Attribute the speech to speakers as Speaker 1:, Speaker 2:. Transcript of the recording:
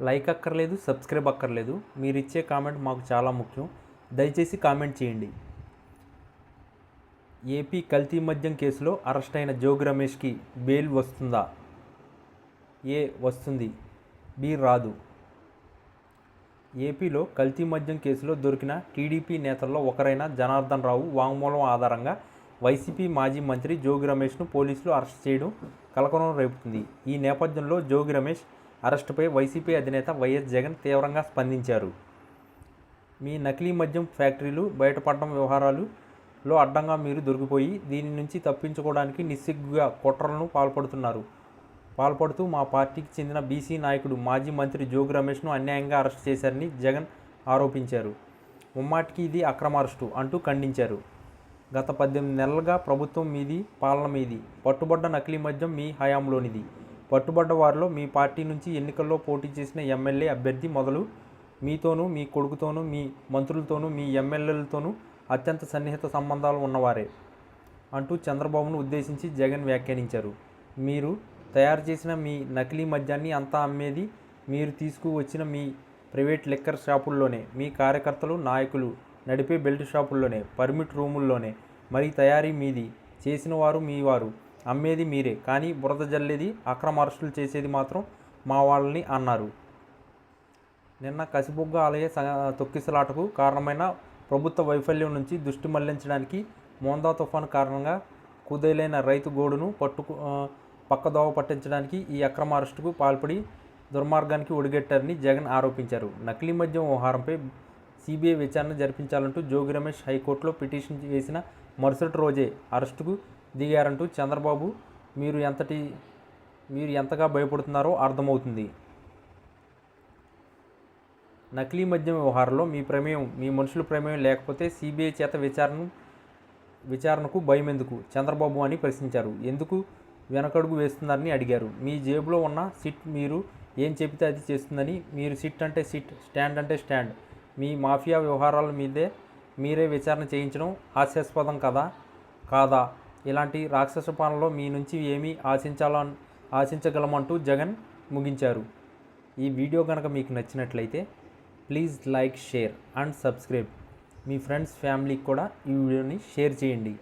Speaker 1: Like అక్కర్లేదు, subscribe అక్కర్లేదు. మీరు ఇచ్చే కామెంట్ మాకు చాలా ముఖ్యం. దయచేసి కామెంట్ చేయండి. ఏపీ కల్తీ మద్యం కేసులో అరెస్ట్ అయిన జోగి రమేష్కి బెయిల్ వస్తుందా? ఏ వస్తుంది, బి రాదు. ఏపీలో కల్తీ మద్యం కేసులో దొరికిన టీడీపీ నేతల్లో ఒకరైన జనార్దన్ రావు వాంగ్మూలం ఆధారంగా వైసీపీ మాజీ మంత్రి జోగి రమేష్ను పోలీసులు అరెస్ట్ చేయడం కలకలం రేపుతుంది. ఈ నేపథ్యంలో జోగి రమేష్ అరెస్టుపై వైసీపీ అధినేత వైఎస్ జగన్ తీవ్రంగా స్పందించారు. మీ నకిలీ మద్యం ఫ్యాక్టరీలు బయటపడడం వ్యవహారాలలో అడ్డంగా మీరు దొరికిపోయి దీని నుంచి తప్పించుకోవడానికి నిస్సిగ్గుగా కుట్రలను పాల్పడుతూ మా పార్టీకి చెందిన బీసీ నాయకుడు మాజీ మంత్రి జోగి రమేష్ను అన్యాయంగా అరెస్ట్ చేశారని జగన్ ఆరోపించారు. ముమ్మాటికి ఇది అక్రమ అరెస్టు అంటూ ఖండించారు. గత 18 నెలలుగా ప్రభుత్వం మీది, పాలన మీది. పట్టుబడ్డ నకిలీ మద్యం మీ హయాంలోనిది. పట్టుబడ్డ వారిలో మీ పార్టీ నుంచి ఎన్నికల్లో పోటీ చేసిన ఎమ్మెల్యే అభ్యర్థి మొదలు మీతోనూ, మీ కొడుకుతోనూ, మీ మంత్రులతోనూ, మీ ఎమ్మెల్యేలతోనూ అత్యంత సన్నిహిత సంబంధాలు ఉన్నవారే అంటూ చంద్రబాబును ఉద్దేశించి జగన్ వ్యాఖ్యానించారు. మీరు తయారు చేసిన మీ నకిలీ మద్యాన్ని అంతా అమ్మేది మీరు తీసుకువచ్చిన మీ ప్రైవేట్ లిక్కర్ షాపుల్లోనే, మీ కార్యకర్తలు, నాయకులు నడిపే బెల్ట్ షాపుల్లోనే, పర్మిట్ రూముల్లోనే. మరి తయారీ మీది, చేసిన వారు మీ వారు, అమ్మేది మీరే. కానీ బురద జల్లేది, అక్రమ అరెస్టులు చేసేది మాత్రం మా వాళ్ళని అన్నారు. నిన్న కసిబుగ్గ ఆలయ తొక్కిసలాటకు కారణమైన ప్రభుత్వ వైఫల్యం నుంచి దృష్టి మళ్లించడానికి మోందా తుఫాను కారణంగా కుదేలైన రైతు గోడును పక్కదోవ పట్టించడానికి ఈ అక్రమ అరెస్టుకు పాల్పడి దుర్మార్గానికి ఒడిగట్టారని జగన్ ఆరోపించారు. నకిలీ మద్యం వ్యవహారంపై సిబిఐ విచారణ జరిపించాలంటూ జోగి రమేష్ హైకోర్టులో పిటిషన్ వేసిన మరుసటి రోజే అరెస్టుకు దిగారంటూ చంద్రబాబు మీరు ఎంతగా భయపడుతున్నారో అర్థమవుతుంది. నకిలీ మద్యం వ్యవహారంలో మీ మనుషుల ప్రమేయం లేకపోతే సిబిఐ చేత విచారణకు భయం ఎందుకు చంద్రబాబు అని ప్రశ్నించారు. ఎందుకు వెనకడుగు వేస్తున్నారని అడిగారు. మీ జేబులో ఉన్న సిట్ మీరు ఏం చెబితే అది చేస్తుందని. మీరు సిట్ అంటే సిట్, స్టాండ్ అంటే స్టాండ్. మీ మాఫియా వ్యవహారాల మీరే విచారణ చేయించడం హాస్యాస్పదం కాదా? ఇలాంటి రాక్షస పాలనలో మీ నుంచి ఏమీ ఆశించగలమంటూ జగన్ ముగించారు. ఈ వీడియో కనుక మీకు నచ్చినట్లయితే please like, share and subscribe. Me friends, ఫ్యామిలీకి కూడా ఈ వీడియోని షేర్ చేయండి.